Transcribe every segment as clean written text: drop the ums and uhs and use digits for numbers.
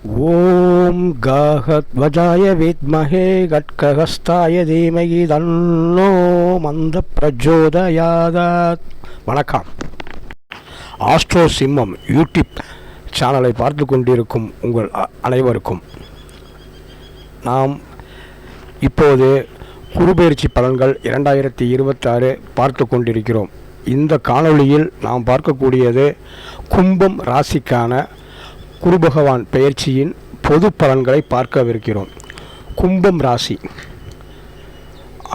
ஓம் காகத்வஜாய வித்மஹே கட்கஹஸ்தாய தீமகி தன்னோ மந்த பிரச்சோதயாத். வணக்கம். ஆஸ்ட்ரோ சிம்மம் யூடியூப் சேனலை பார்த்து கொண்டிருக்கும் உங்கள் அனைவருக்கும் நாம் இப்போது குருபெயர்ச்சி பலன்கள் 2026 பார்த்து கொண்டிருக்கிறோம். இந்த காணொளியில் நாம் பார்க்கக்கூடியது கும்பம் ராசிக்கான குரு பகவான் பெயர்ச்சியின் பொது பலன்களை பார்க்கவிருக்கிறோம். கும்பம் ராசி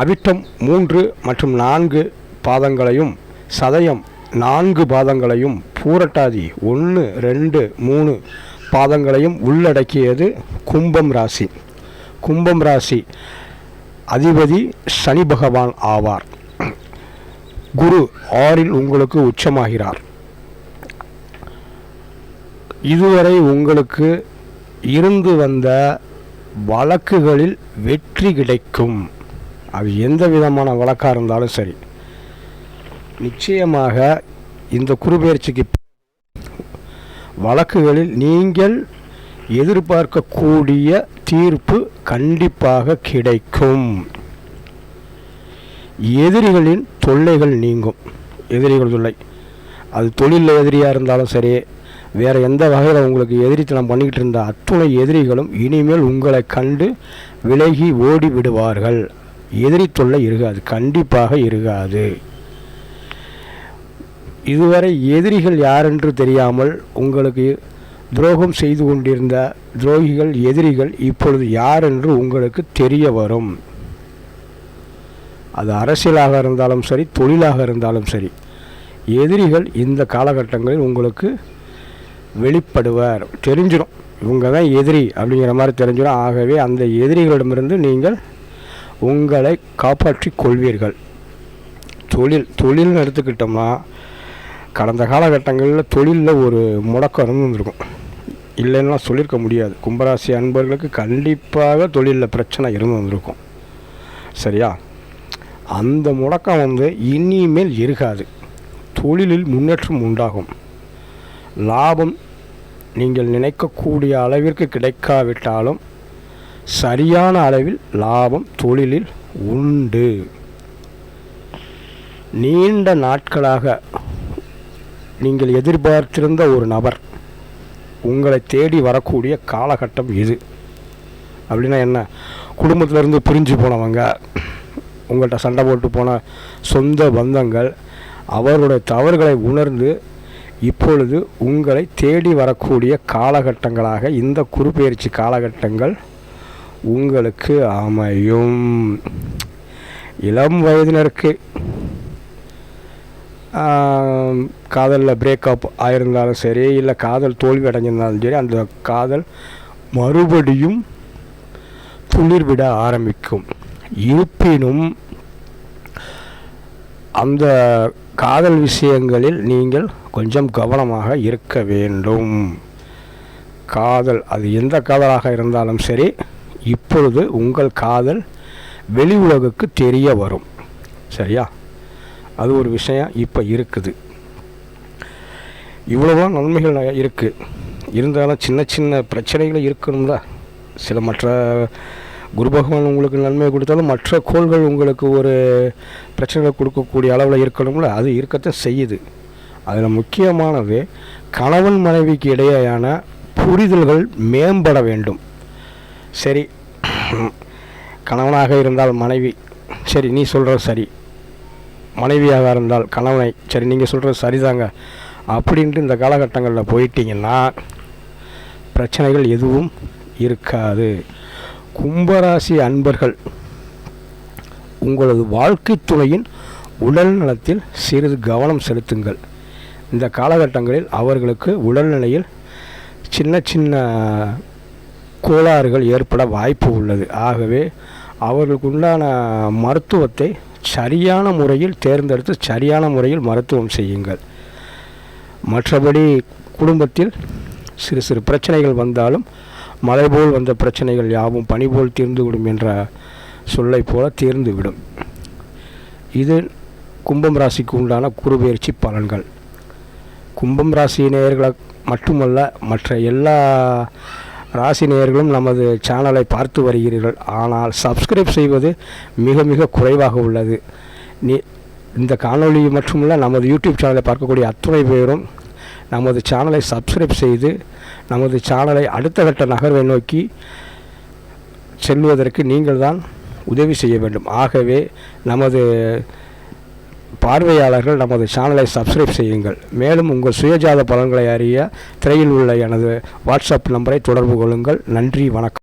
அவிட்டம் 3 மற்றும் 4 பாதங்களையும், சதயம் 4 பாதங்களையும், பூரட்டாதி 1, 2, 3 பாதங்களையும் உள்ளடக்கியது கும்பம் ராசி. கும்பம் ராசி அதிபதி சனி பகவான் ஆவார். குரு 6இல் உங்களுக்கு உச்சமாகிறார். இதுவரை உங்களுக்கு இருந்து வந்த வழக்குகளில் வெற்றி கிடைக்கும். அது எந்த விதமான வழக்காக இருந்தாலும் சரி, நிச்சயமாக இந்த குருபெயர்ச்சிக்கு வழக்குகளில் நீங்கள் எதிர்பார்க்கக்கூடிய தீர்ப்பு கண்டிப்பாக கிடைக்கும். எதிரிகளின் தொல்லைகள் நீங்கும். எதிரிகள் தொல்லை, அது தொழிலில் எதிரியாக இருந்தாலும் சரி, வேறு எந்த வகையில் உங்களுக்கு எதிரித்தனம் பண்ணிக்கிட்டு இருந்த அத்துணை எதிரிகளும் இனிமேல் உங்களை கண்டு விலகி ஓடி விடுவார்கள். எதிரி தொல்லை இருக்காது, கண்டிப்பாக இருக்காது. இதுவரை எதிரிகள் யாரென்று தெரியாமல் உங்களுக்கு துரோகம் செய்து கொண்டிருந்த துரோகிகள், எதிரிகள் இப்பொழுது யார் என்று உங்களுக்கு தெரிய வரும். அது அரசியலாக இருந்தாலும் சரி, தொழிலாக இருந்தாலும் சரி, எதிரிகள் இந்த காலகட்டங்களில் உங்களுக்கு வெளிப்படுவார். தெரிஞ்சிடும், இவங்க தான் எதிரி அப்படிங்கிற மாதிரி தெரிஞ்சிடும். ஆகவே அந்த எதிரிகளிடமிருந்து நீங்கள் உங்களை காப்பாற்றி கொள்வீர்கள். தொழில்னு எடுத்துக்கிட்டோம்னா, கடந்த காலகட்டங்களில் தொழிலில் ஒரு முடக்கம் இருந்துருக்கும், இல்லைன்னா சொல்லியிருக்க முடியாது. கும்பராசி அன்பர்களுக்கு கண்டிப்பாக தொழிலில் பிரச்சனை இருந்து வந்திருக்கும். சரியா? அந்த முடக்கம் இனிமேல் இருக்காது. தொழிலில் முன்னேற்றம் உண்டாகும். லாபம் நீங்கள் நினைக்கக்கூடிய அளவிற்கு கிடைக்காவிட்டாலும் சரியான அளவில் லாபம் தொழிலில் உண்டு. நீண்ட நாட்களாக நீங்கள் எதிர்பார்த்திருந்த ஒரு நபர் உங்களை தேடி வரக்கூடிய காலகட்டம் இது. அப்படின்னா என்ன? குடும்பத்திலேருந்து பிரிஞ்சு போனவங்க, உங்கள்கிட்ட சண்டை போட்டு போன சொந்த பந்தங்கள் அவருடைய தவறுகளை உணர்ந்து இப்பொழுது உங்களை தேடி வரக்கூடிய காலகட்டங்களாக இந்த குருபெயர்ச்சி காலகட்டங்கள் உங்களுக்கு அமையும். இளம் வயதினருக்கு காதலில் பிரேக்கப் ஆயிருந்தாலும் சரி, இல்லை காதல் தோல்வி அடைஞ்சிருந்தாலும் சரி, அந்த காதல் மறுபடியும் துளிர்விட ஆரம்பிக்கும். இருப்பினும் அந்த காதல் விஷயங்களில் நீங்கள் கொஞ்சம் கவனமாக இருக்க வேண்டும். காதல், அது எந்த காதலாக இருந்தாலும் சரி, இப்பொழுது உங்கள் காதல் வெளி உலகுக்கு தெரிய வரும். சரியா? அது ஒரு விஷயம் இப்போ இருக்குது. இவ்வளோதான் நன்மைகள் இருக்குது. இருந்தாலும் சின்ன சின்ன பிரச்சனைகள் இருக்கணும்ல. சில மற்ற குரு பகவான் உங்களுக்கு நன்மை கொடுத்தாலும் மற்ற கோள்கள் உங்களுக்கு ஒரு பிரச்சனைகளை கொடுக்கக்கூடிய அளவில் இருக்கணும்ல. அது இருக்கத்தான் செய்யுது. அதில் முக்கியமானது கணவன் மனைவிக்கு இடையேயான புரிதல்கள் மேம்பட வேண்டும். சரி, கணவனாக இருந்தால் மனைவி, சரி நீ சொல்கிறது சரி, மனைவியாக இருந்தால் கணவனை, சரி நீங்கள் சொல்கிறது சரிதாங்க அப்படின்ட்டு இந்த காலகட்டங்களில் போயிட்டீங்கன்னா பிரச்சனைகள் எதுவும் இருக்காது. கும்பராசி அன்பர்கள், உங்களது வாழ்க்கை துணையின் உடல் நலத்தில் சிறிது கவனம் செலுத்துங்கள். இந்த காலகட்டங்களில் அவர்களுக்கு உடல்நிலையில் சின்ன சின்ன கோளாறுகள் ஏற்பட வாய்ப்பு உள்ளது. ஆகவே அவர்களுக்கு உண்டான மருத்துவத்தை சரியான முறையில் தேர்ந்தெடுத்து சரியான முறையில் மருத்துவம் செய்யுங்கள். மற்றபடி குடும்பத்தில் சிறு சிறு பிரச்சனைகள் வந்தாலும் மழை போல் வந்த பிரச்சனைகள் யாவும் பனி போல் தீர்ந்துவிடும் என்ற சொல்லை போல தீர்ந்துவிடும். இது கும்பம் ராசிக்கு உண்டான குருபெயர்ச்சி பலன்கள். கும்பம் ராசி நேயர்களை மட்டுமல்ல, மற்ற எல்லா ராசி நேயர்களும் நமது சேனலை பார்த்து வருகிறீர்கள். ஆனால் சப்ஸ்கிரைப் செய்வது மிக மிக குறைவாக உள்ளது. இந்த காணொளி மட்டுமல்ல, நமது யூடியூப் சேனலை பார்க்கக்கூடிய அத்துணை பேரும் நமது சேனலை சப்ஸ்கிரைப் செய்து நமது சேனலை அடுத்த கட்ட நகர்வை நோக்கி செல்வதற்கு நீங்கள் தான் உதவி செய்ய வேண்டும். ஆகவே நமது பார்வையாளர்கள் நமது சேனலை சப்ஸ்கிரைப் செய்யுங்கள். மேலும் உங்கள் சுயஜாத பலன்களை அறிய திரையில் உள்ள எனது வாட்ஸ்அப் நம்பரை தொடர்பு கொள்ளுங்கள். நன்றி, வணக்கம்.